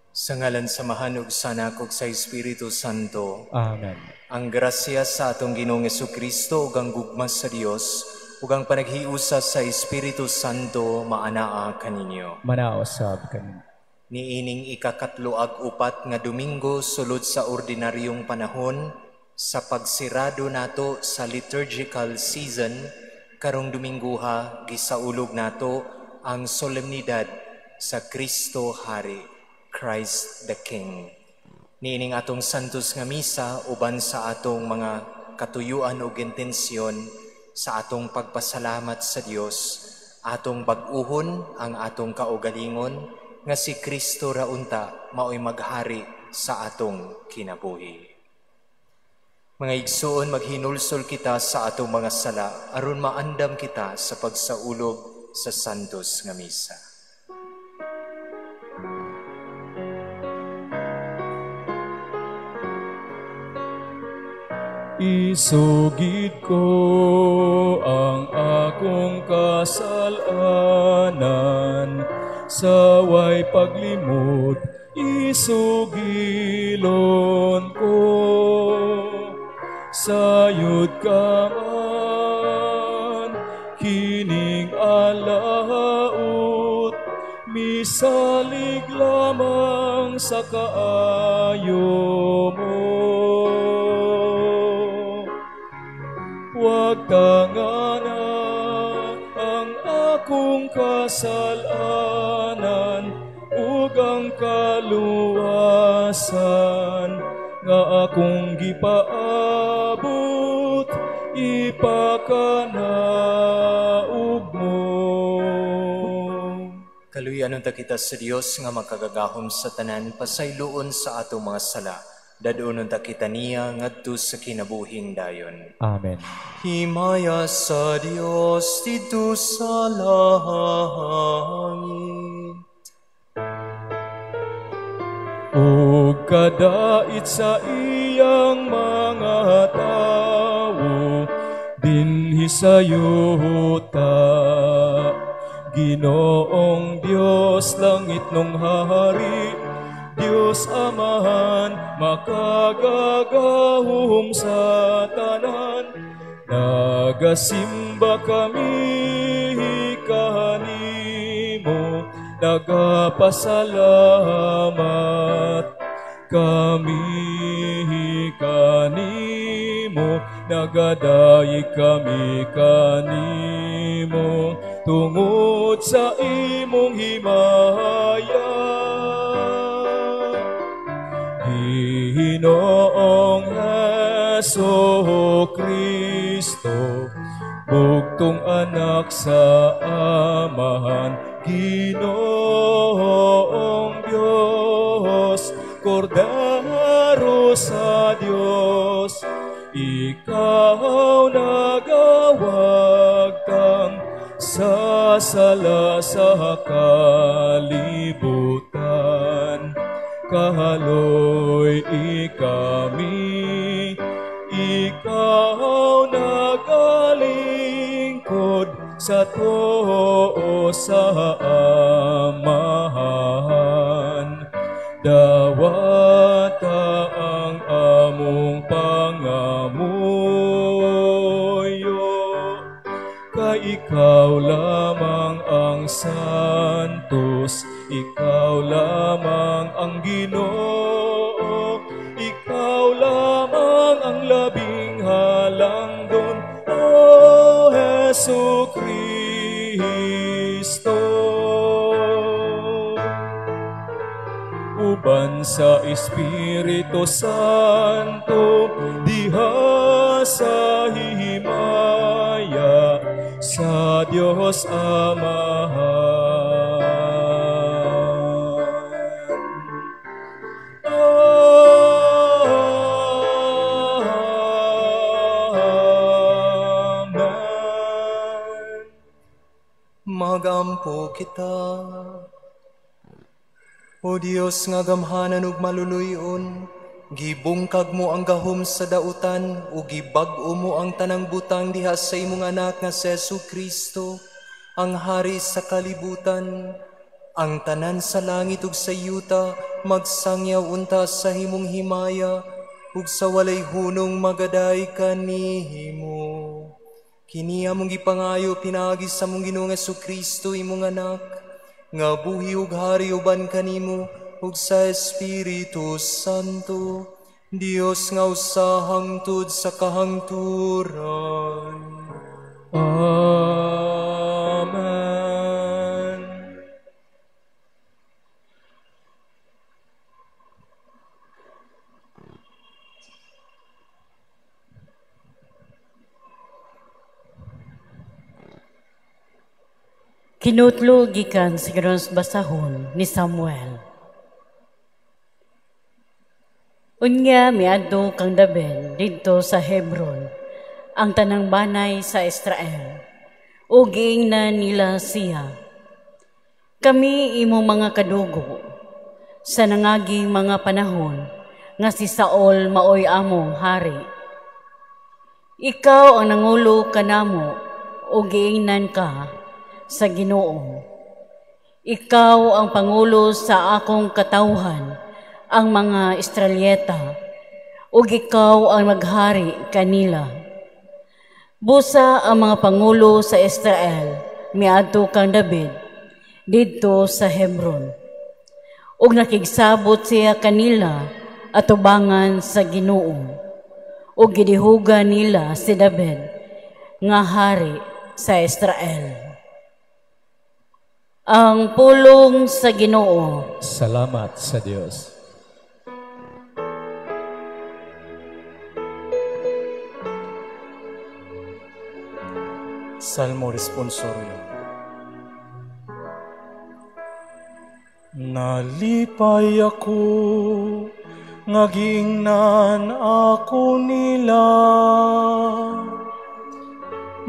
Sa ngalan samahan ug sanakog sa Espiritu Santo. Amen. Ang grasya sa atong Ginoong Jesucristo ug ang gugma sa Dios ug ang panaghiusa sa Espiritu Santo maanaa kaninyo. Manaosab kanin. Niining ikakatlo ag upat nga Domingo sulod sa ordinaryong panahon sa pagsirado nato sa liturgical season karong Dominguha gisaulog nato ang solemnidad sa Kristo Hari, Christ the King. Niining atong santos nga misa uban sa atong mga katuyuan ug intensyon sa atong pagpasalamat sa Dios, atong bag-uhon ang atong kaugalingon nga si Kristo raunta mao'y maghari sa atong kinabuhi. Mga igsoon, maghinulsol kita sa atong mga sala aron maandam kita sa pagsaulog sa santos nga misa. Isugid ko ang akong kasalanan, saway paglimot, isugilon ko. Sayod ka man, kining alaut, misalig lamang sa kaayo mo. Huwag tangana ang akong kasalanan ug ang kaluwasan nga akong gipaabot ipakanaog mo. Kaluyan unta kita sa Dios nga makagagahom sa tanan pasayloon sa atong mga sala. Dadoon unta kita niya ngadto sa kinabuhing dayon. Amen. Himaya sa Dios dito sa langit. O kadait sa iyang mga tao, dinhi sa yuta. Ginoong Diyos, langit nung hari, Diyos Amahan, makagagahom sa tanan. Nagasimba kami kanimo, nagapasalamat kami kanimo, nagadayi kami kanimo, tungod sa imong himaya. Ginoong Jesucristo, bugtong anak sa Amahan, Ginoong Diyos, Kordero sa Diyos, ikaw nagawagtang sa sala sa kalibutan. Kahaloy ikami, ikaw nagalingkod sa too sa Amahan. Dawata ang among pangamuyo, kay ikaw lamang ang santos, ikaw lamang ang Ginoo, ikaw lamang ang labing halangdon, O Jesucristo. Uban sa Espiritu Santo, diha sa himaya sa Dios Amahan. Amen. Magampo kita. O Dios nga gamhanan ug maluluyon, gibungkag mo ang gahom sa dautan ug gibag-o mo ang tanang butang diha sa imong anak nga si Jesucristo, ang hari sa kalibutan. Ang tanan sa langit ug sa yuta magsangyaw unta sa himong himaya, ug sa walay hunong magaday kanihimo. Kini among gipangayo pinaagi sa mong Ginoong Jesucristo imong anak, nga buhi ug hari uban kanimo ug sa Espiritu Santo, Dios nga usa hangtod sa kahangturan. Amen. Kinutlo gikan sa gano'n basahon ni Samuel. Unya miadto kang David didto sa Hebron, ang tanang banay sa Israel, ug giingnan nila siya. Kami imo mga kadugo, sa nangaging mga panahon, nga si Saul maoy among hari. Ikaw ang nangulo kanamo, ug giingnan ka sa Ginoo. Ikaw ang pangulo sa akong katawhan, ang mga Israelyeta, ug ikaw ang maghari kanila. Busa ang mga pangulo sa Israel, miadto kang David, didto sa Hebron. Ug nakigsabot siya kanila atubangan sa Ginoo. Ug gidihugan nila si David nga hari sa Israel. Ang pulong sa Ginoo. Salamat sa Diyos. Salmo responsorio. Nalipay ako, ngagiingnan ako nila.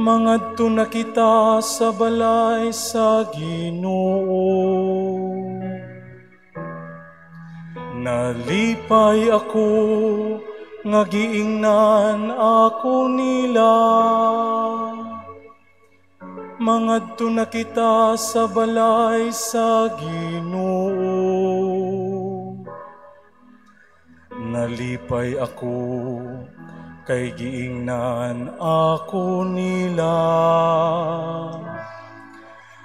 Mangadto na kita sa balay sa Ginoo. Nalipay ako, ngagiingnan ako nila. Mangadto na kita sa balay sa Ginoo. Nalipay ako, kay giingnan ako nila.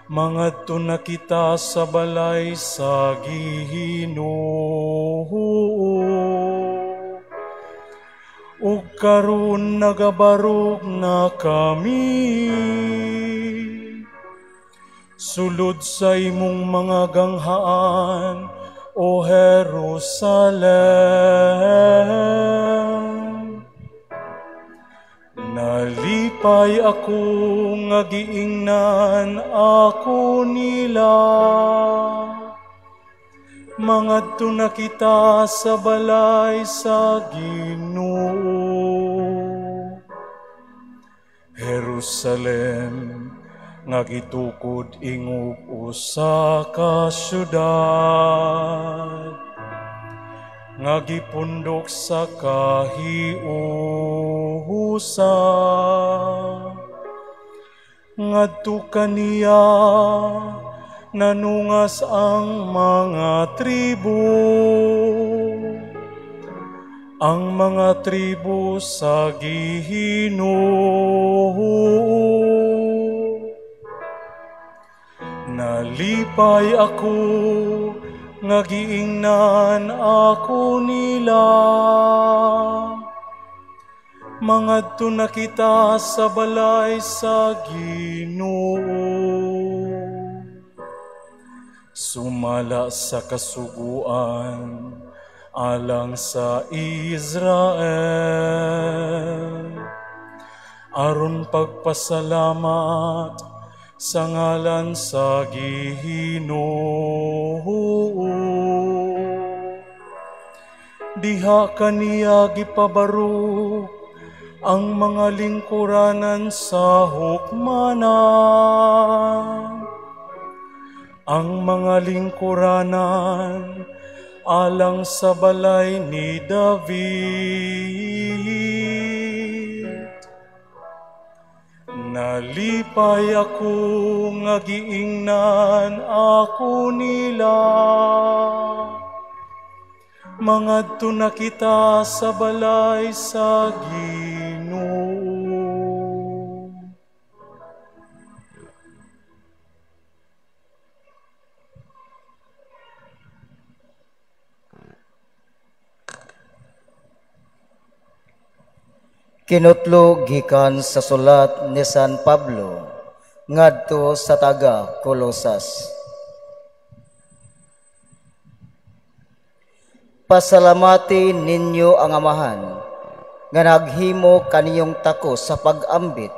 Mangadto na kita sa balay sa Ginoo. Ug karon nagabarog na kami, sulod sa imong mga ganghaan, O Jerusalem. Nalipay ako, ngagiingnan ako nila. Mangadto na kita sa balay sa Ginoo. Jerusalem, nga gitukod ingog usa ka syudad, nga gipundok sa kahiusa. Ngadto kaniya nanungas ang mga tribo, ang mga tribo sa Ginoo. Nalipay ako, ngagiingnan ako nila. Mangadto na kita sa balay sa Ginoo. Sumala sa kasuguan alang sa Israel, aron pagpasalamat sa ngalan sa Ginoo. Diha kaniya gipabarog ang mga lingkuranan sa hukmanan, ang mga lingkuranan alang sa balay ni David. Nalipay ako, ngagiingnan ako nila. Mangadto na kita sa balay sa Ginoo. Kinutlo gikan sa sulat ni San Pablo ngadto sa taga Kolosas. Pasalamati ninyo ang Amahan nga naghimo kaniyong tako sa pag-ambit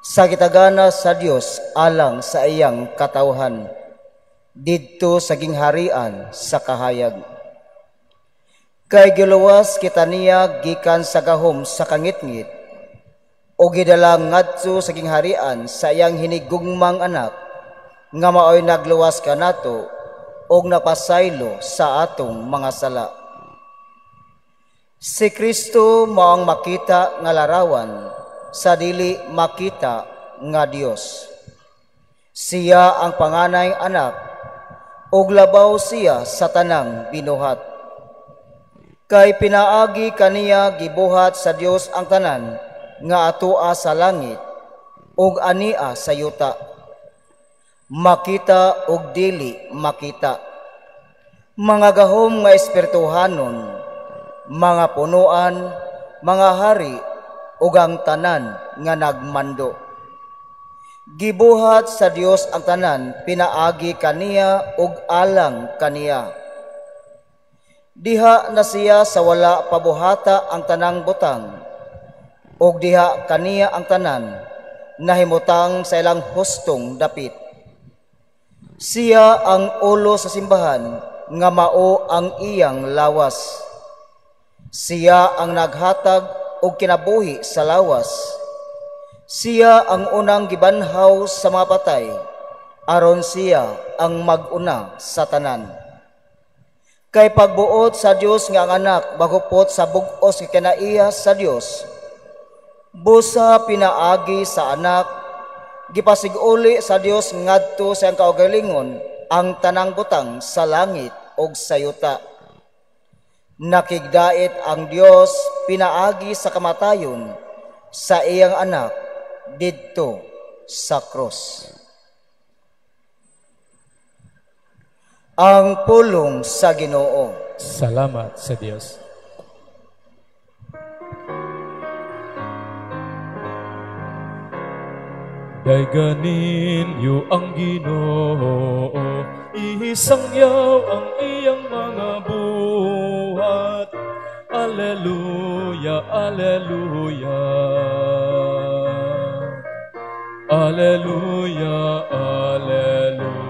sa kitagana sa Dios alang sa iyang katawhan didto sa gingharian sa kahayag. Kay giluwas kita niya gikan sa gahom sa kangitngit o gidala ngadto sa gingharian sa iyang hinigugmang anak nga maoy nagluwas kanato og napasaylo sa atong mga sala. Si Kristo maong makita nga larawan sa dili makita nga Dios. Siya ang panganayng anak og labaw siya sa tanang binuhat. Kay pinaagi kaniya gibuhat sa Dios ang tanan nga atoa sa langit ug ania sa yuta. Makita ug dili makita. Mga gahom nga espirituhanon, mga punuan, mga hari ug ang tanan nga nagmando. Gibuhat sa Dios ang tanan, pinaagi kaniya ug alang kaniya. Diha na siya sa wala pabuhata ang tanang butang, ug diha kaniya ang tanan nahimutang sa ilang hustong dapit. Siya ang ulo sa simbahan nga mao ang iyang lawas. Siya ang naghatag og kinabuhi sa lawas. Siya ang unang gibanhaw sa mga patay, aron siya ang mag-una sa tanan. Kay pagbuot sa Dios nga ang anak bagupot sa bug-os nga kinaiya sa Dios, busa pinaagi sa anak, gipasiguli sa Dios ngadto sa iyang kaugalingon ang tanang butang sa langit ug sa yuta. Nakigdait ang Dios pinaagi sa kamatayon sa iyang anak didto sa krus. Ang pulong sa Ginoo. Salamat sa Diyos. Dayganin yu ang Ginoo, isangyaw ang iyang mga buhat. Alleluia, alleluia. Alleluia, alleluia.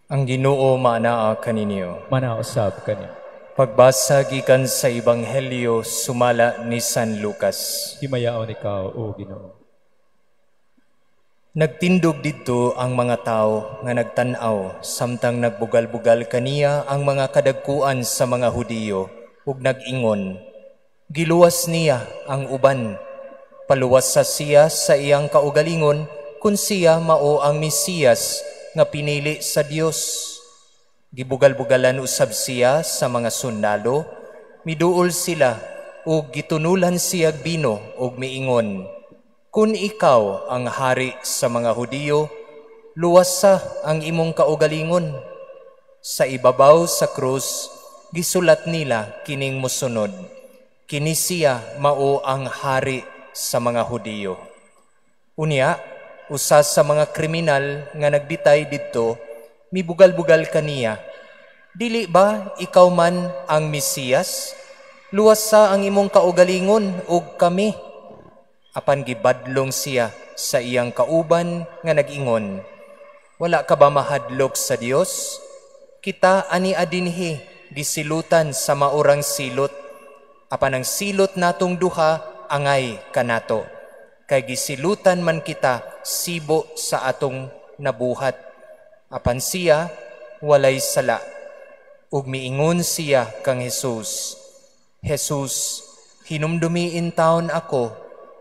Ang Ginoo maanaa kaninyo. Manausab kani. Pagbasa gikan sa Ebanghelyo sumala ni San Lucas. Himayaon ikaw, O Ginoo. Nagtindog didto ang mga tao nga nagtan-aw samtang nagbugal-bugal kaniya ang mga kadagkuan sa mga Hudiyo ug nag-ingon, giluwas niya ang uban. Paluwas sa siya sa iyang kaugalingon kung siya mao ang Mesiyas nga pinili sa Dios. Gibugal-bugalan usab siya sa mga sundalo, miduol sila ug gitunulan siya bino ug miingon, kung ikaw ang hari sa mga Hudiyo, luwasa ang imong kaugalingon. Sa ibabaw sa krus, gisulat nila kining mosunod, kini siya mao ang hari sa mga Hudiyo. Unya, usa sa mga kriminal nga nagbitay didto, mibugal-bugal kaniya, dili ba ikaw man ang Mesiyas? Luwasa ang imong kaugalingon ug kami. Apan gibadlong siya sa iyang kauban nga nag-ingon, wala ka ba mahadlok sa Dios? Kita ani adinhi gisilutan sa maurang silot. Apan ang silot natong duha angay kanato. Kay gisilutan man kita sibo sa atong nabuhat. Apan siya walay sala. Ug miingon siya kang Jesus, Jesus, hinumdumi in taon ako,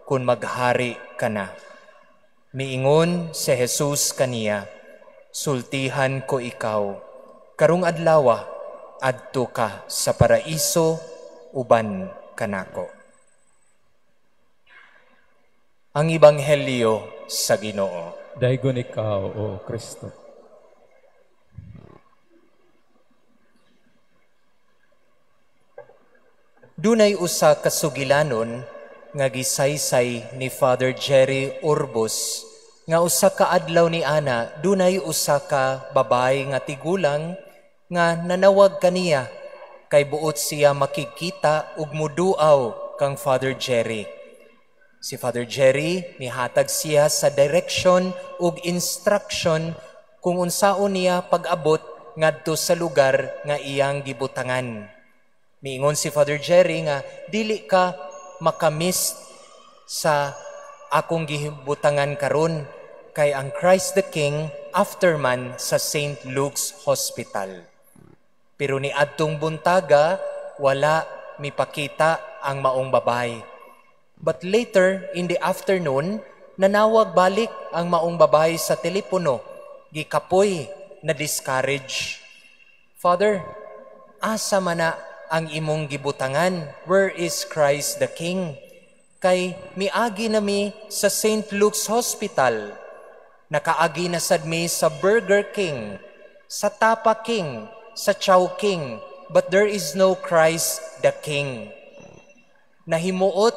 kun maghari ka na. Miingon si Jesus kaniya, sultihan ko ikaw, karong adlaw adto ka sa paraiso uban kanako. Ang Ebanghelyo sa Ginoo. Daygon ikaw, O Kristo. Dunay usa ka sugilanon nga gisaysay ni Father Jerry Urbos nga usa ka adlaw ni ana dunay usa ka babay nga tigulang nga nanawag kaniya kay buot siya makikita ug muduaw kang Father Jerry. Si Father Jerry nihatag siya sa direction ug instruction kung unsaon niya pag-abot ngadto sa lugar nga iyang gibutangan. Miingon si Father Jerry nga dili ka makamiss sa akong gibutangan karon kay ang Christ the King afterman sa St. Luke's Hospital. Pero ni adtong buntaga wala mipakita ang maong babay. But later in the afternoon nanawag balik ang maong babay sa telepono. Gikapoy na discourage. Father, asa man na ang imong gibutangan? Where is Christ the King? Kay miagi na mi sa St. Luke's Hospital. Nakaagi na sad mi sa Burger King, sa Tapa King, sa Chow King, but there is no Christ the King. Nahimuot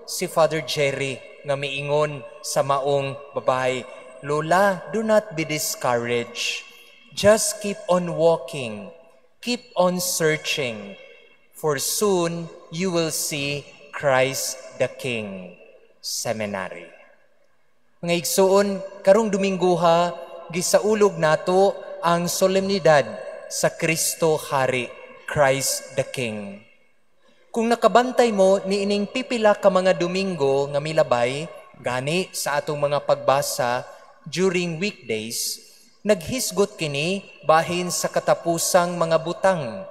si Father Jerry nga miingon sa maong babae, Lola, do not be discouraged. Just keep on walking. Keep on searching. For soon you will see Christ the King. Seminary. Mga igsoon, karong Dominguha, gisaulog nato ang solemnidad sa Kristo Hari, Christ the King. Kung nakabantay mo niining pipila ka mga Domingo nga milabay, gani sa atong mga pagbasa during weekdays, naghisgot kini bahin sa katapusang mga butang.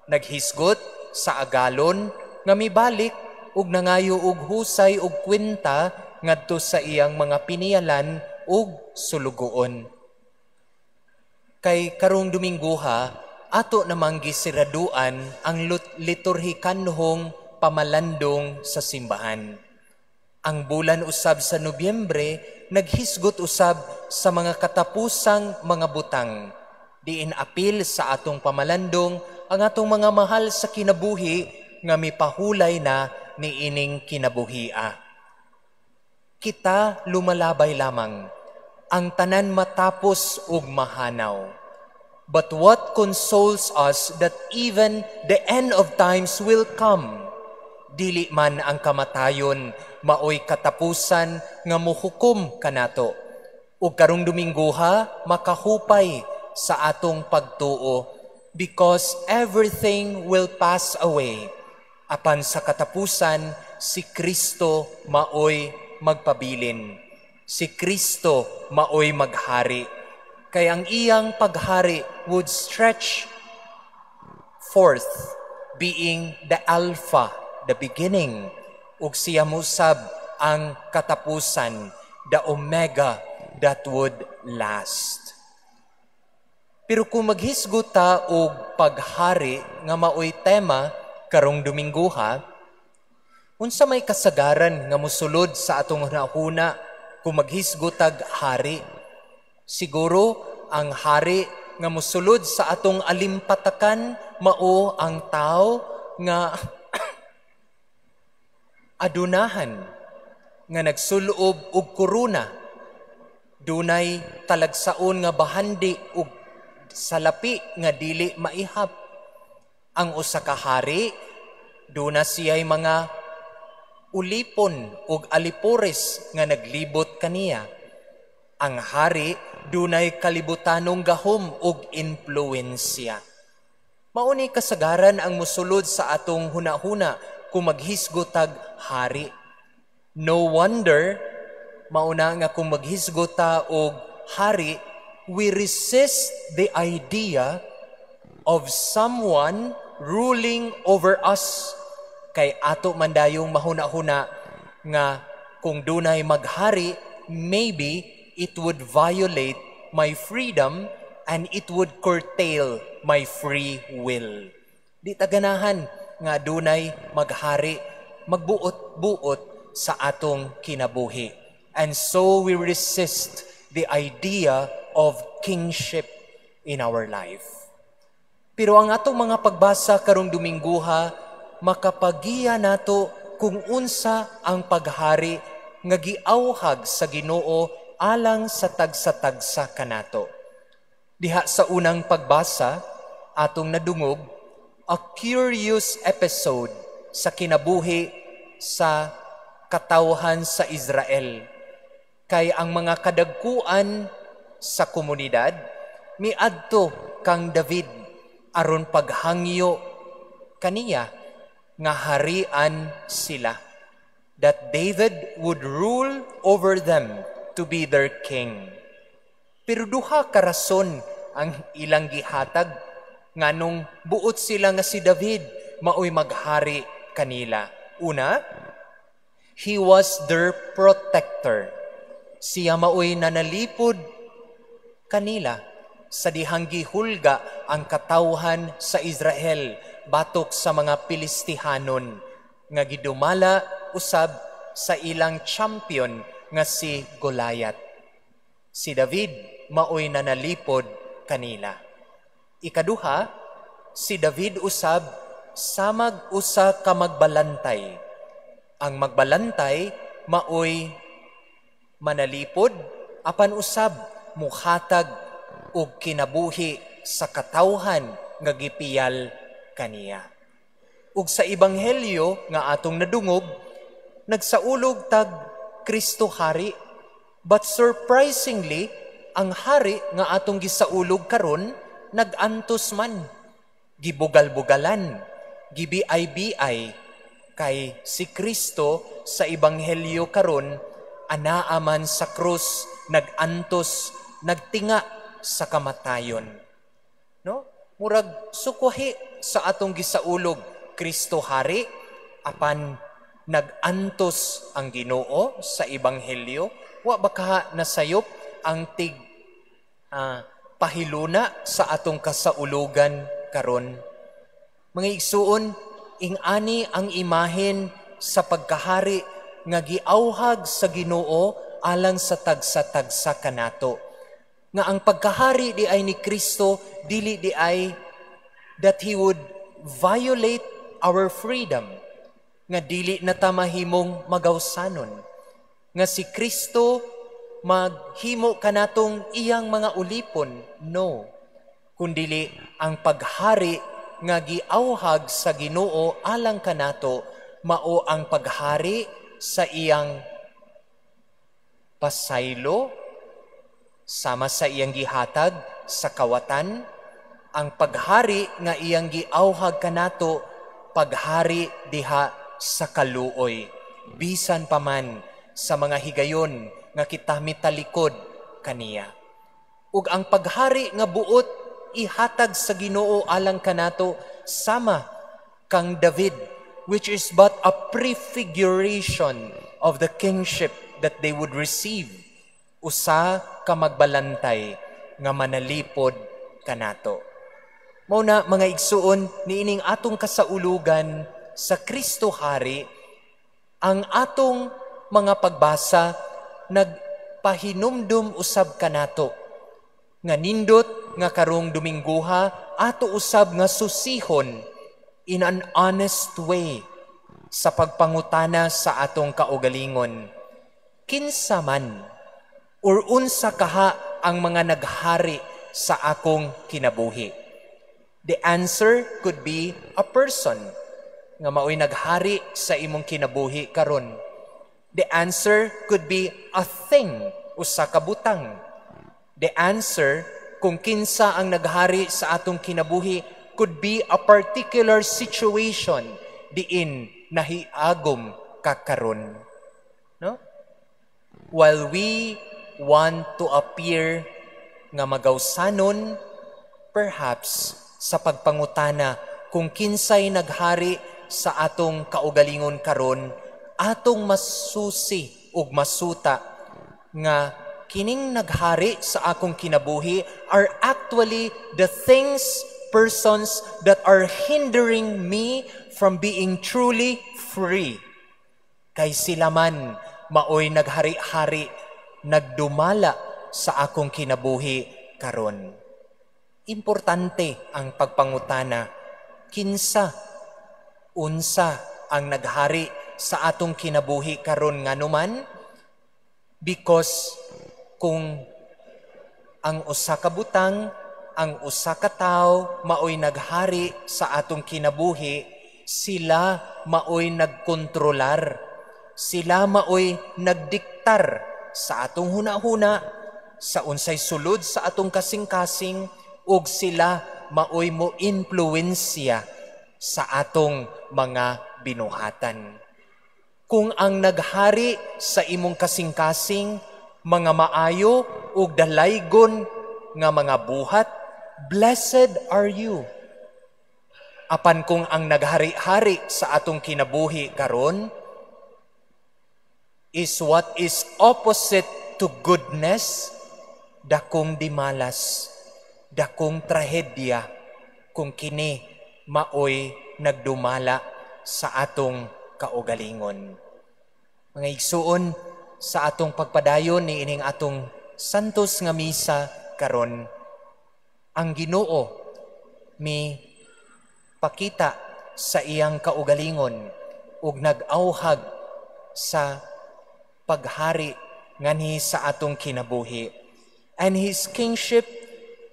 Naghisgot sa agalon nga mibalik ug nangayo og husay ug kwenta ngadto sa iyang mga piniyalan ug sulugoon. Kay karong Dominguha, ato namang gisiraduan ang liturhikanhong pamalandong sa simbahan. Ang bulan usab sa Nobyembre, naghisgot usab sa mga katapusang mga butang. Diin apil sa atong pamalandong ang atong mga mahal sa kinabuhi nga mipahulay na niining kinabuhia. Kita lumalabay lamang, ang tanan matapos ug mahanaw. But what consoles us that even the end of times will come. Dili man ang kamatayon, maoy katapusan nga muhukom kanato. Ug karong Dominguha, makahupay sa atong pagtuo because everything will pass away. Apan sa katapusan, si Kristo maoy magpabilin. Si Kristo maoy maghari. Kaya ang iyang paghari would stretch forth, being the Alpha, the beginning, ug siya musab ang katapusan, the Omega that would last. Pero kung maghisgot ta og paghari nga maoy tema karong Dominguha, unsa may kasagaran nga mosulod sa atong hunahuna kung maghisgot tag hari? Siguro ang hari nga mosulod sa atong alimpatakan mao ang tao nga adunahan nga nagsulob og korona, dunay talagsaon nga bahandi ug salapi nga dili maihap. Ang usa ka hari duna siya'y mga ulipon ug alipores nga naglibot kaniya. Ang hari dunay kalibutanong gahom ug impluwensya. Mauni kasagaran ang mosulod sa atong hunahuna kung maghisgot tag hari. No wonder mauna nga kung maghisgot ta og hari, we resist the idea of someone ruling over us. Kay ato mandayong mahuna-huna nga kung dunay maghari, maybe it would violate my freedom and it would curtail my free will. Di taganahan nga dunay maghari, magbuot-buot sa atong kinabuhi. And so we resist the idea of kingship in our life. Pero ang atong mga pagbasa karong Domingguha, makapagiya nato kung unsa ang paghari nga giawhag sa Ginoo alang sa tagsa-tagsa kanato. Diha sa unang pagbasa, atong nadungog, a curious episode sa kinabuhi sa katawhan sa Israel. Kay ang mga kadagkuan sa komunidad, miadto kang David aron paghangyo kaniya nga harian sila, that David would rule over them to be their king. Pero duha ka rason ang ilang gihatag nganong buot sila nga si David maoy maghari kanila. Una, he was their protector. Siya maoy nanalipod kanila sa dihang gihulga ang katawhan sa Israel batok sa mga Pilistihanon nga gidumala usab sa ilang champion nga si Goliath. Si David maoy nanalipod kanila. Ikaduha, si David usab samag usa ka magbalantay. Ang magbalantay maoy manalipod apan usab muhatag og kinabuhi sa katawhan nga gipiyal kaniya. Ug sa ebanghelyo nga atong nadungog, nagsaulog tag Kristo hari, but surprisingly, ang hari nga atong gisaulog karon nagantos man, gibugal-bugalan, gibiay-biay, kay si Kristo sa ebanghelyo karon anaaman sa krus, nagantos, nagtinga sa kamatayon. No? Murag sukwahi sa atong gisaulog, Kristo hari, apan nagantos ang Ginoo sa ebanghelyo, wa baka nasayop ang pahiluna sa atong kasaulugan karon. Mga igsuon, ingani ang imahen sa pagkahari nga giawhag sa Ginoo alang sa tagsa-tagsa kanato. Nga ang pagkahari di ay ni Kristo, dili di ay that He would violate our freedom. Nga dili na ta mahimong magawsanon. Nga si Kristo maghimo kanatong iyang mga ulipon. No. Kundili ang paghari nga giawhag sa Ginoo alang kanato, mao ang paghari sa iyang pasaylo, sama sa iyang gihatag sa kawatan, ang paghari nga iyang giawhag kanato, paghari diha sa kaluoy, bisan pa man sa mga higayon nga kita mitalikod kaniya. Ug ang paghari nga buot ihatag sa Ginoo alang kanato, sama kang David, which is but a prefiguration of the kingship that they would receive. Usa ka magbalantay nga manalipod kanato. Mao na mga igsuon, niining atong kasaulugan sa Kristo hari, ang atong mga pagbasa nagpahinumdum usab kanato nga nindot nga karong Domingguha ato usab nga susihon in an honest way sa pagpangutana sa atong kaugalingon. Kinsa man or unsa kaha ang mga naghari sa akong kinabuhi? The answer could be a person nga maoy naghari sa imong kinabuhi karon. The answer could be a thing, usa ka butang. The answer kung kinsa ang naghari sa atong kinabuhi could be a particular situation diin nahiagom ka karon. No? While we want to appear nga magawsanon, perhaps sa pagpangutana kung kinsay naghari sa atong kaugalingon karon, atong masusi ug masuta nga kining naghari sa akong kinabuhi are actually the things, persons that are hindering me from being truly free. Kay sila man maoy naghari-hari, nagdumala sa akong kinabuhi karon. Importante ang pagpangutana, kinsa, unsa ang naghari sa atong kinabuhi karon nganuman? Because kung ang usa ka butang, ang usa ka tawo maoy naghari sa atong kinabuhi, sila maoy nagkontrolar, sila maoy nagdiktar sa atong hunahuna, sa unsay sulod sa atong kasing-kasing, ug sila maoy mo influensya sa atong mga binuhatan. Kung ang naghari sa imong kasing-kasing, mga maayo ug dalaygon nga mga buhat, blessed are you. Apan kung ang naghari-hari sa atong kinabuhi karon is what is opposite to goodness, dakong dimalas, dakong trahedya, kung kini maoy nagdumala sa atong kaugalingon. Mga igsuon, sa atong pagpadayon ni ining atong santos nga misa karon, ang Ginoo mi pakita sa iyang kaugalingon ug nag-awhag sa paghari nganhi sa atong kinabuhi. And His kingship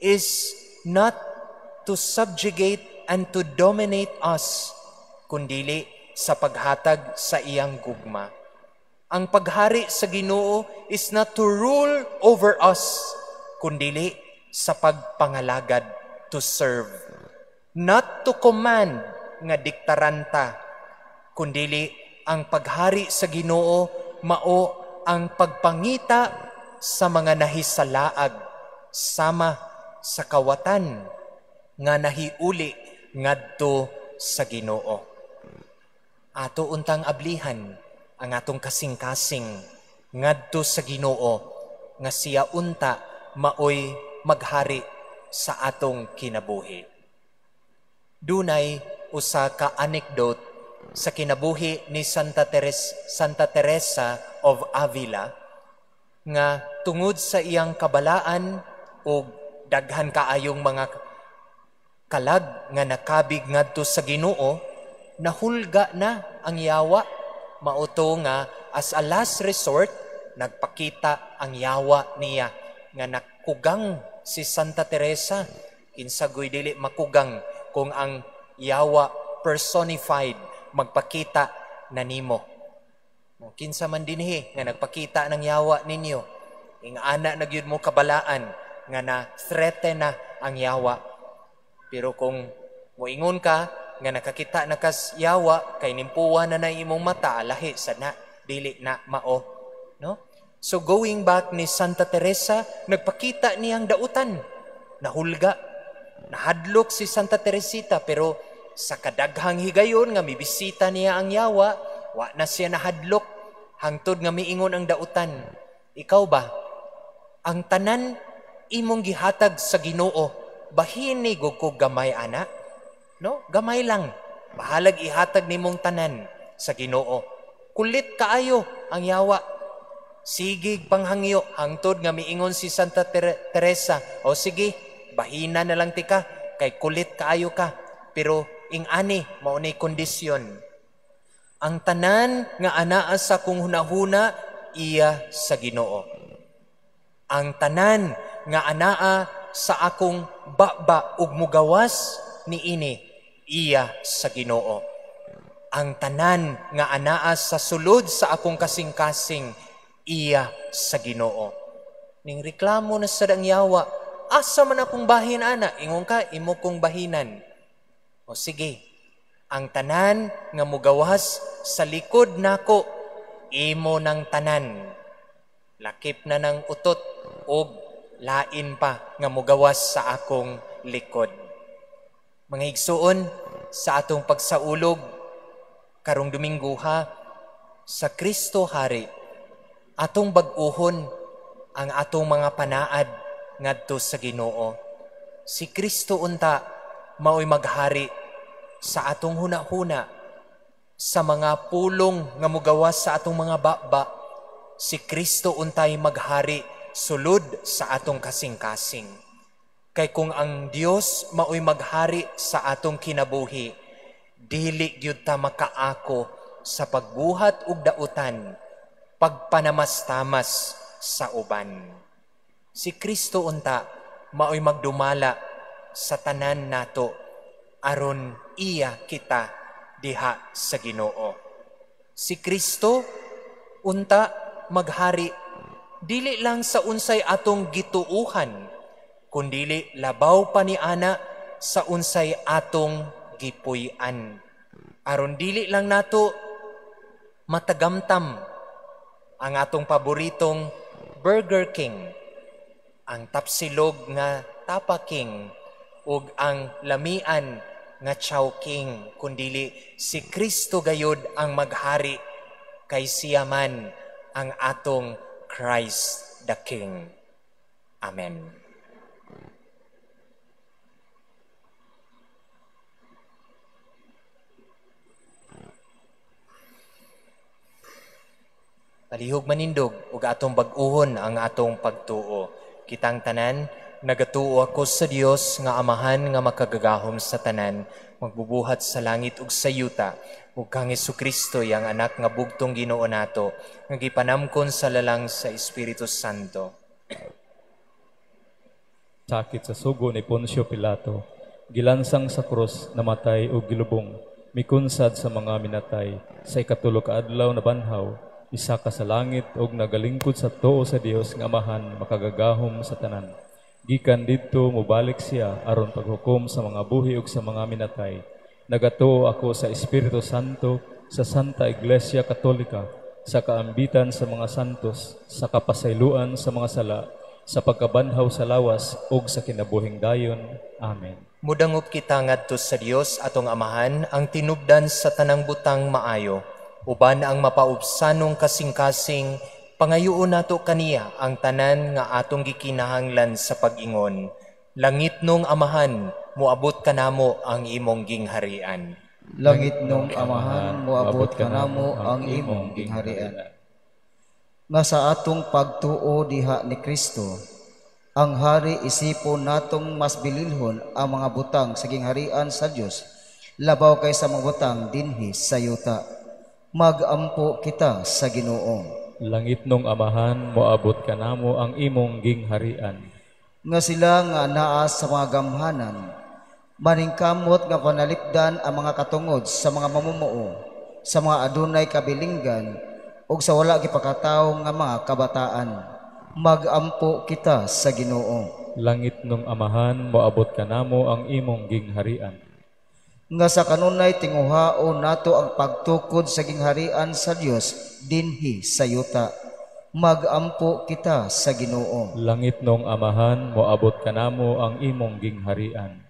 is not to subjugate and to dominate us, kundili sa paghatag sa iyang gugma. Ang paghari sa Ginoo is not to rule over us, kundili sa pagpangalagad, to serve. Not to command nga diktaranta, kundili ang paghari sa Ginoo mao ang pagpangita sa mga nahisalaag sama sa kawatan nga nahiuli ngadto sa Ginoo. Ato untang ablihan ang atong kasing-kasing ngadto sa Ginoo nga siya unta maoy maghari sa atong kinabuhi. Dunay usa ka anecdote sa kinabuhi ni Santa Teresa of Avila nga tungod sa iyang kabalaan o daghan kaayong mga kalag nga nakabig ngadto sa Ginoo, nahulga na ang yawa. Mauto nga as a last resort, nagpakita ang yawa niya nga nakugang si Santa Teresa. Kinsagoy dili makugang kung ang yawa personified magpakita na nimo. Kinsa man dinhi nga nagpakita ng yawa ninyo, ing ana na gyud mo kabalaan nga na-threaten na ang yawa. Pero kung moingon ka nga nakakita na kas yawa, kay nimpuwa na imong mata, lahi sa na, dili na mao. No? So going back ni Santa Teresa, nagpakita niyang dautan. Nahulga, nahadlok si Santa Teresita, pero sa kadaghang higayon nga mibisita niya ang yawa, wa na siya nahadlok, hangtod nga miingon ang dautan. Ikaw ba? Ang tanan imong gihatag sa Ginoo, bahinig og kog gamay ana? No? Gamay lang. Bahalag ihatag nimong tanan sa Ginoo. Kulit kaayo ang yawa. Sigig panghangyo, hangtod nga miingon si Santa Teresa, o sige, bahina na lang tika, kay kulit kaayo ka. Pero ing ani, maunay kondisyon. Ang tanan nga anaa sa kung hunahuna, iya sa Ginoo. Ang tanan nga anaa sa akong baba ug mugawas niini, iya sa Ginoo. Ang tanan nga anaa sa sulod sa akong kasing-kasing, iya sa Ginoo. Ning reklamo na sa dang yawa, asa man akong bahin ana? Ingon ka, imo kong bahinan. O sige, ang tanan nga mugawas sa likod nako, imo ng tanan. Lakip na ng utot o lain pa nga mugawas sa akong likod. Mga igsuon, sa atong pagsaulog karong Domingo ha, sa Kristo Hari, atong bag-uhon ang atong mga panaad ngadto sa Ginoo. Si Kristo unta mao'y maghari sa atong hunahuna, sa mga pulong nga mugawas sa atong mga baba. Si Kristo untay maghari sulod sa atong kasing-kasing. Kay kung ang Dios mao'y maghari sa atong kinabuhi, dili gyud ta makaako sa pagbuhat ug dautan, pagpanamas-tamas sa uban. Si Kristo unta mao'y magdumala sa tanan nato aron iya kita diha sa Ginoo. Si Kristo unta maghari dili lang sa unsay atong gituuhan, kundili labaw pa ni ana sa unsay atong gipuy-an. Aron dili lang nato matagamtam ang atong paboritong Burger King, ang tapsilog nga Tapa King, ug ang lamian nga Chow King, kundili si Kristo gayud ang maghari, kay siya man ang atong Christ the King. Amen. Palihog manindog ug atong bag-uhon ang atong pagtuo. Kitang tanan, nagatuo ako sa Dios nga Amahan nga makagagahom sa tanan, magbubuhat sa langit ug sa yuta, ug kang Jesucristo yang anak nga bugtong Ginoo nato, nga gipanamkon sa lalang sa Espiritu Santo. Sakit sa sugo ni Poncio Pilato, gilansang sa krus, namatay o gilubong, mikunsad sa mga minatay, sa ikatulo ka adlaw na banhaw, isa ka sa langit og nagalingkod sa tuo sa Dios nga Amahan makagagahom sa tanan. Gikan didto mobalik siya aron paghukom sa mga buhi ug sa mga minatay. Nagatuo ako sa Espiritu Santo, sa Santa Iglesia Katolika, sa kaambitan sa mga santos, sa kapasayloan sa mga sala, sa pagkabanhaw sa lawas ug sa kinabuhing dayon. Amen. Mudangop kita ngadto sa Dios atong Amahan ang tinubdan sa tanang butang maayo, uban ang mapaubsanong kasing-kasing, pangayuon nato kaniya ang tanan nga atong gikinahanglan sa pag-ingon. Langit nung Amahan, muabot kanamo ang imong gingharian. Langit nung Amahan, muabot kanamo ang imong gingharian. Nga sa atong pagtuo diha ni Kristo, ang hari isipon natong mas bililhon ang mga butang sa gingharian sa Dios, labaw kay sa mga butang dinhi sa yuta. Magampo kita sa Ginoo. Langit nung Amahan, moabot kanamo ang imong gingharian. Nga sila nga naa sa mga gamhanan, maningkamot nga panalipdan ang mga katungod sa mga mamumuo, sa mga adunay kabilinggan, ug sa wala gipakatawo nga mga kabataan. Magampo kita sa Ginoo. Langit nung Amahan, moabot kanamo ang imong gingharian. Nga sa kanunay tinguhao nato ang pagtukod sa gingharian sa Dios dinhi sa yuta. Magampo kita sa Ginoo. Langit nung Amahan, moabot kanamo ang imong gingharian.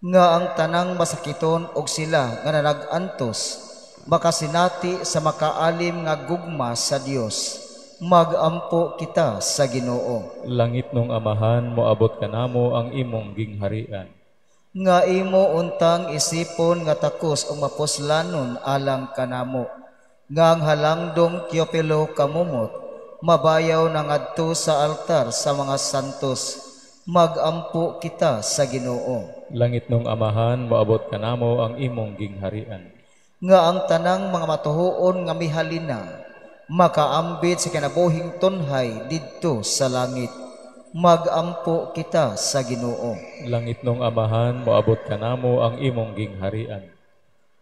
Nga ang tanang masakiton og sila nga nanagantos, makasinati sa makaalim nga gugma sa Dios. Magampo kita sa Ginoo. Langit nung Amahan, moabot kanamo ang imong gingharian. Nga imo untang isipon nga takos o mapuslanon alang kanamo. Nga ang halangdong Teopilo kamumot, mabayaw na ngadto sa altar sa mga santos. Magampo kita sa Ginoo. Langit nung Amahan, moabot kanamo ang imong gingharian. Nga ang tanang mga matuhuon nga mihalina, makaambit sa kinabuhing tunhay didto sa langit. Magampo kita sa Ginoo. Langit nung Amahan, moabot kanamo ang imong gingharian.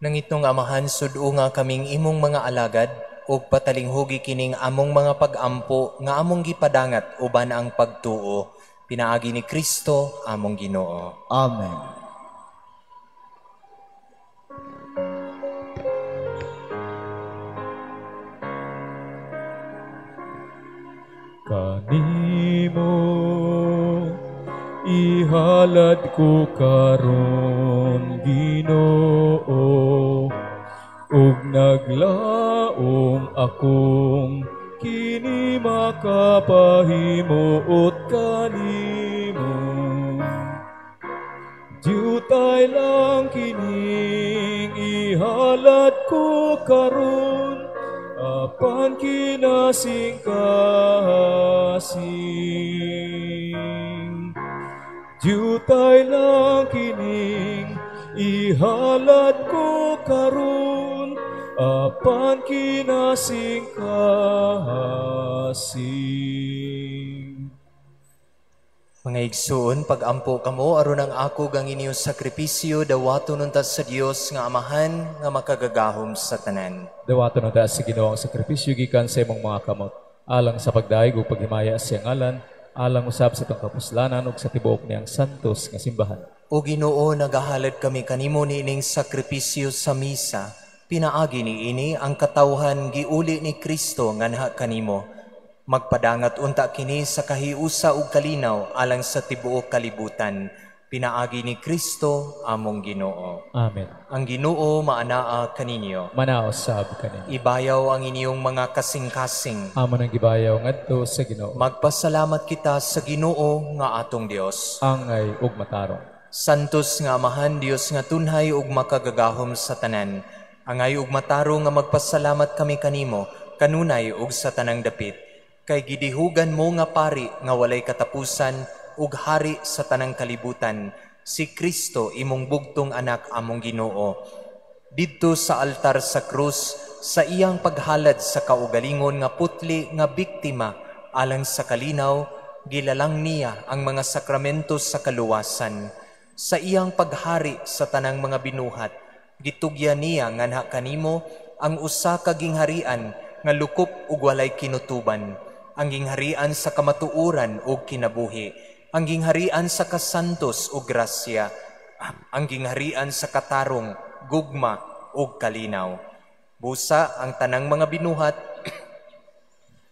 Nangit nung Amahan, sudo nga kaming imong mga alagad, ug patalinghugi kining among mga pag-ampo nga among gipadangat uban ang pagtuo. Pinaagi ni Kristo among Ginoo. Amen. Kanimo ihalad ko karon, Ginoo, ug naglaom akong kini makapahimuot kanimo. Diutay lang kining ihalad ko karon, apan kinasing kasing. Diutay lang kining ihalad ko karon, apan kinasing kasing. Mga igsoon, pag-ampo kamo aron ang ako gang inyong sakripisyo dawaton unta sa Dios nga Amahan nga makagagahom sa tanan. Dawaton na sa Ginoo ang sakripisyo gikan sa imong mga kamot, alang sa pagdaig ug paghimaya sa iyang ngalan, alang usab sa tong kapuslanan ug sa tibuok niyang santos nga simbahan. O Ginoo, nagahalad kami kanimo niining sakripisyo sa misa. Pinaagi niini ang katawhan giuli ni Kristo nganha kanimo. Magpadangat unta kini sa kahiusa ug kalinaw alang sa tibuok kalibutan. Pinaagi ni Kristo among Ginoo. Amen. Ang Ginoo maanaa kaninyo. Manaos sab kani. Ibayaw ang inyong mga kasing-kasing. Amo nang gibayaw ngadto sa Ginoo. Magpasalamat kita sa Ginoo nga atong Dios. Angay ug matarong. Santos nga Amahan Dios nga tunhay ug makagagahom sa tanan. Angay ug matarong nga magpasalamat kami kanimo kanunay ug sa tanang dapit. Kay gidihugan mo nga pari nga walay katapusan ug hari sa tanang kalibutan, si Kristo imong bugtong anak among Ginoo. Didto sa altar sa krus, sa iyang paghalad sa kaugalingon nga putli nga biktima alang sa kalinaw, gilalang niya ang mga sakramento sa kaluwasan. Sa iyang paghari sa tanang mga binuhat, gitugyan niya nganha kanimo ang usa ka gingharian nga lukop ug walay kinutuban. Ang gingharian sa kamatuoran ug kinabuhi, ang gingharian sa kasantos ug grasya, ang gingharian sa katarong, gugma ug kalinaw. Busa ang tanang mga binuhat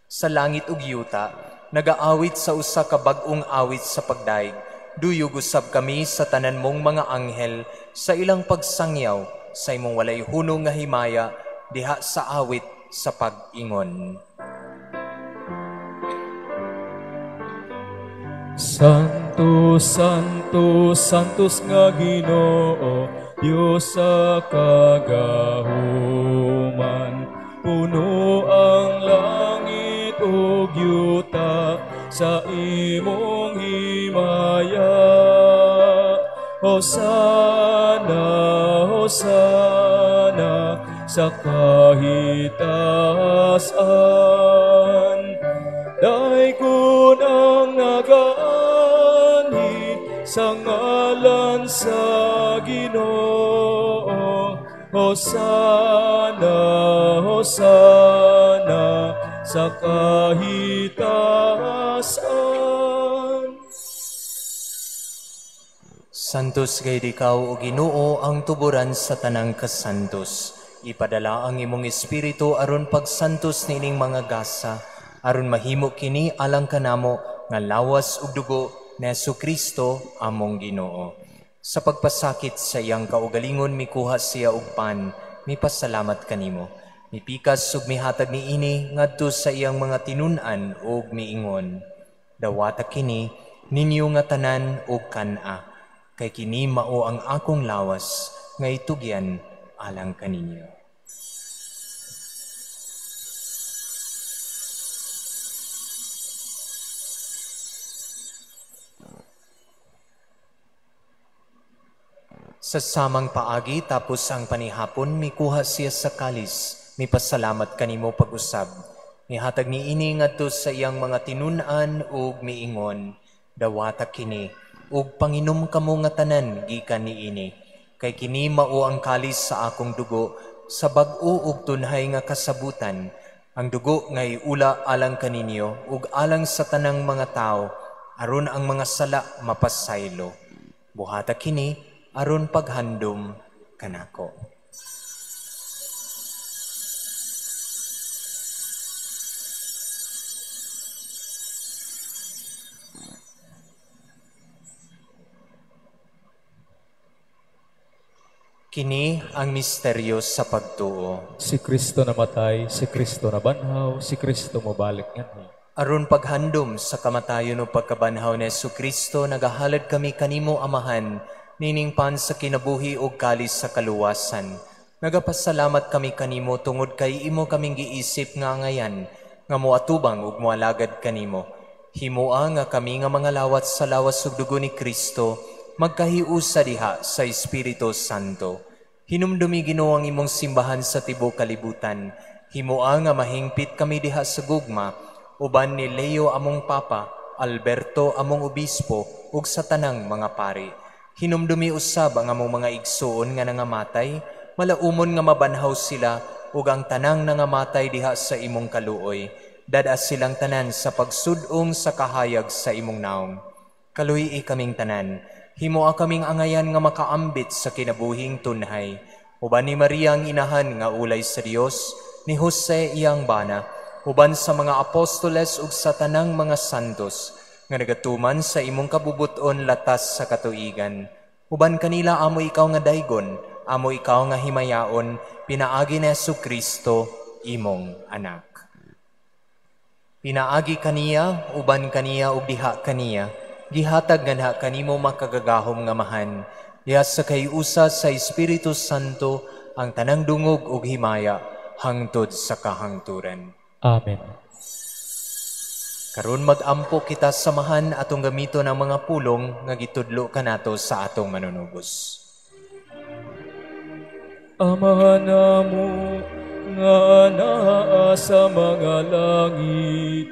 sa langit ug yuta, nagaawit sa usa ka bag-ong awit sa pagdaig. Duyog usab kami sa tanan mong mga anghel sa ilang pagsangyaw sa imong walay hunong nga himaya diha sa awit sa pag-ingon. Santo, Santo, Santos nga Ginoo, Dios sa kagahuman. Puno ang langit ug yuta sa imong himaya. Hosana, Hosana sa kahitasan. Daikon ang nagaanhi sa ngalan sa Ginoo. Hosana, Hosana sa kahitasan. Santos kay ikaw o Ginoo ang tuburan sa tanang kasantos. Ipadala ang imong espiritu aron pagsantos nining mga gasa, aron mahimo kini alang kanamo nga lawas ug dugo ni Jesucristo among Ginoo. Sa pagpasakit sa iyang kaugalingon mikuha siya og pan, mipasalamat kanimo. Mipikas ug mihatag niini ngadto sa iyang mga tinun-an ug miingon. Dawata kini ninyo nga tanan ug kana, kay kini mao ang akong lawas nga itugyan alang kaninyo. Sa samang paagi tapos ang panihapon, mikuha siya sa kalis, mipasalamat kanimo pag-usab. Mihatag niini ngadto sa iyang mga tinun-an ug miingon, dawata kini ug panginom kamo nga tanan gikan niini, kay kini mao ang kalis sa akong dugo sa bag-o ug tunhay nga kasabutan. Ang dugo nga iula alang kaninyo ug alang sa tanang mga tao, aron ang mga sala mapasaylo. Buhata kini aron paghandom kanako. Kini ang misteryo sa pagtuo. Si Kristo namatay, si Kristo nabanhaw, si Kristo mobalik nganhi. Aron paghandom sa kamatayon o pagkabanhaw ni Jesu-Kristo, nagahalad kami kanimo, Amahan, niningpan sa kinabuhi o kalis sa kaluwasan. Nagapasalamat kami kanimo tungod kay imo kaming giisip nga ngayan, nga moatubang ug moalagad kanimo. Himoa nga kami nga mga lawat sa lawas ug dugo ni Kristo, magkahiusa diha sa Espiritu Santo. Hinumdumi Ginoo ang imong simbahan sa tibuok kalibutan. Himoa nga mahingpit kami diha sa gugma, uban ni Leo among Papa, Alberto among Obispo, ug sa tanang mga pari. Hinumdumi usab ang among mga igsuon nga nangamatay, malaumon nga mabanhaw sila, ug ang tanang nangamatay diha sa imong kaluoy. Dadas silang tanan sa pagsudong sa kahayag sa imong naong. Kaluhi kaming tanan, himoa kaming angayan nga makaambit sa kinabuhing tunhay. Uban ni Maria ang inahan nga ulay sa Dios, ni Jose iyang bana, uban sa mga apostoles ug sa tanang mga santos, nga nagatuman sa imong kabubuton latas sa katuigan. Uban kanila amo ikaw nga daygon, amo ikaw nga himayaon, pinaagi ni Jesu-Kristo, imong anak. Pinaagi kaniya, uban kaniya ug diha kaniya, gihatag nga diha kanimo makagagahom nga mahan, diha sa kayusa sa Espiritu Santo, ang tanang dungog ug himaya, hangtod sa kahangturan. Amen. Karon mag-ampo kita samahan atong gamito ng mga pulong nga gitudlo kanato sa atong manunubos. Amahan namo nga naa sa mga langit,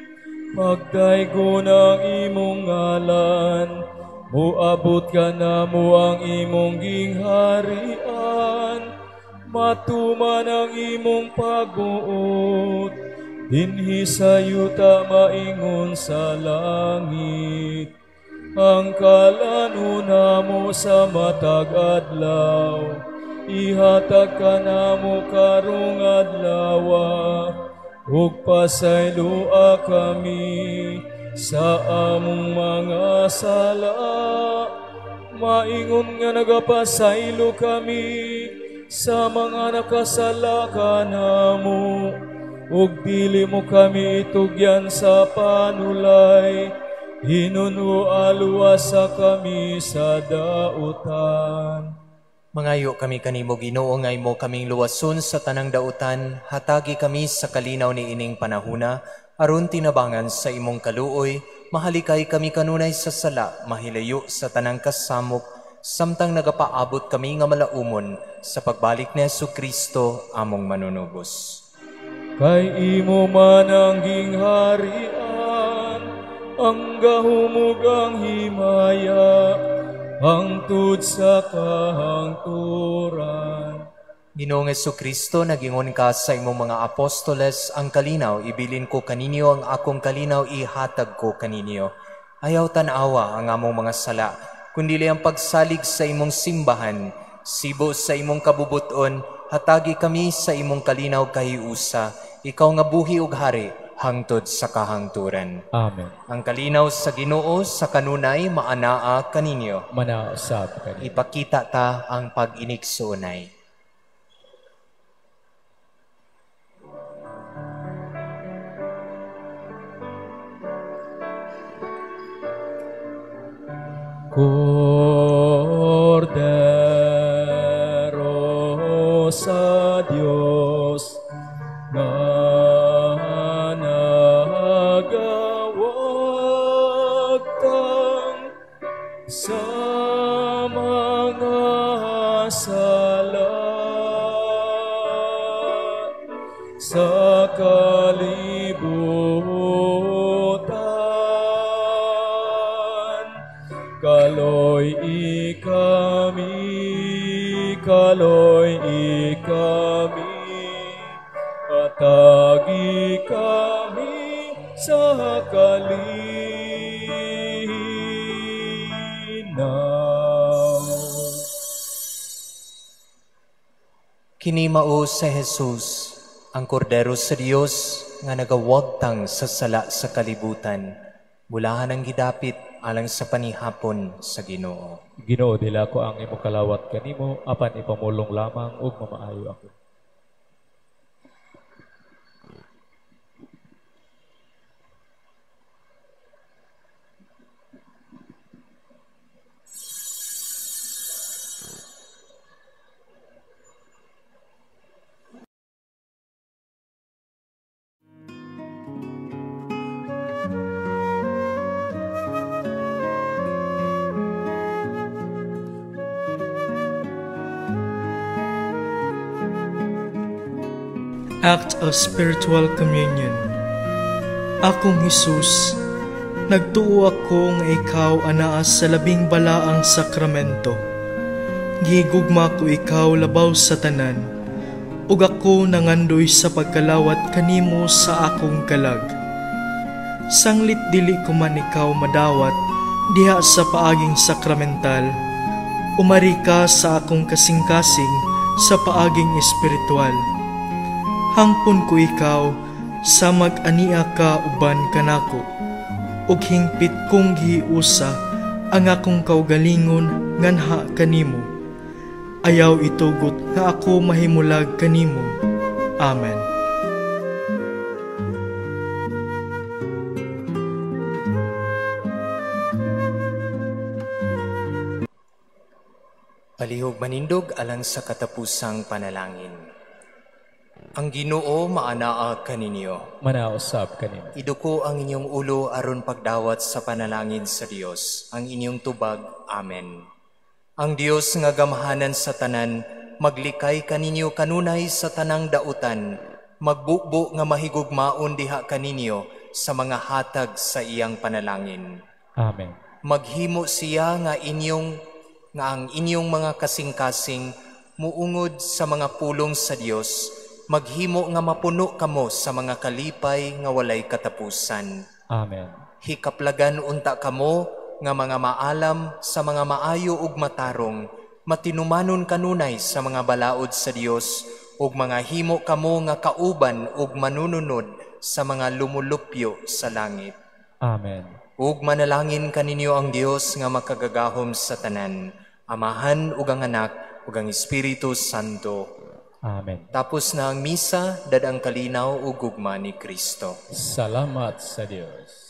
magdaygon ang imong ngalan, muabot ka namo ang imong gingharian, matuman ang imong pagbuot, dinhi sa yuta maingon sa langit. Ang kalanuna mo sa matag adlaw, ihatag ka namo karong adlawa, ug pasaylua kami sa among mga sala. Maingon nga nagapasaylo kami sa mga nakasala kanamo, ug dili mo kami itugyan sa panulay, hinunualwa kami sa dautan. Mangayo kami kanimo Ginoo nga imo kaming luwason sa tanang dautan, hatagi kami sa kalinaw ni ining panahuna, aron tinabangan sa imong kaluoy, mahalikay kami kanunay sa sala, mahilayo sa tanang kasamok, samtang nagapaabot kami nga malaumon sa pagbalik ni Jesu-Kristo among manunubos. Kay imo man ang gingharian, ang gahumog ang himaya, hangtod sa kahangturan. Ginoong Jesu-Kristo, nagingon ka sa imong mga apostoles, ang kalinaw ibilin ko kaninyo, ang akong kalinaw ihatag ko kaninyo. Ayaw tanawa ang among mga sala, kundili ang pagsalig sa imong simbahan, sibo sa imong kabubuton, hatagi kami sa imong kalinaw kahiusa, ikaw nga buhi ug hari, hangtod sa kahangturan. Amen. Ang kalinaw sa Ginoo sa kanunay maanaa kaninyo. Manausab kani. Ipakita ta ang pag-iniksunay. Cordero sa Dios, nga nagawagtang sa mga sala, sa kalibutan, kaloy ikami, atagi kami sa kalinaw. Kini mao sa Jesus, ang kordero sa Dios nga nagawagtang sa sala sa kalibutan. Bulahan ang gidapit, alang sa panihapon sa Ginoo. Ginoo, dila ko ang imo kalawat kanimo, apan ipamulong lamang ug mamaayo ako. Act of Spiritual Communion. Akong Hesus, nagtuo ako nga ikaw anaa sa labing balaang sakramento. Gigugma ko ikaw labaw sa tanan, ug ako nangandoy sa pagkalawat kanimo sa akong kalag. Sanglit dili ko man ikaw madawat diha sa paaging sakramental, umari ka sa akong kasing-kasing sa paaging espiritual. Hangpon ko ikaw sa mag-ania ka uban kanako, ug hingpit kong giusa ang akong kaugalingon nganha kanimo. Ayaw itugot nga ako mahimulag kanimo. Amen. Palihog manindog alang sa katapusang panalangin. Ang Ginoo maanaa kaninyo. Manausab kanimo. Iduko ang inyong ulo aron pagdawat sa panalangin sa Dios. Ang inyong tubag. Amen. Ang Dios nga gamahanan sa tanan, maglikay kaninyo kanunay sa tanang dautan, magbukbo nga mahigugmaon diha kaninyo sa mga hatag sa iyang panalangin. Amen. Maghimo siya nga ang inyong mga kasing-kasing muungod sa mga pulong sa Dios, maghimo nga mapuno kamo sa mga kalipay nga walay katapusan. Amen. Hikaplagan unta kamo nga mga maalam sa mga maayo ug matarong, matinumanon kanunay sa mga balaod sa Dios, ug mga himo kamo nga kauban ug manununod sa mga lumulupyo sa langit. Amen. Ug manalangin kaninyo ang Dios nga makagagahom sa tanan, Amahan ug ang Anak ug ang Espiritu Santo. Amen. Tapos na ang misa, dadang kalinaw ug gugma ni Kristo. Salamat sa Dios.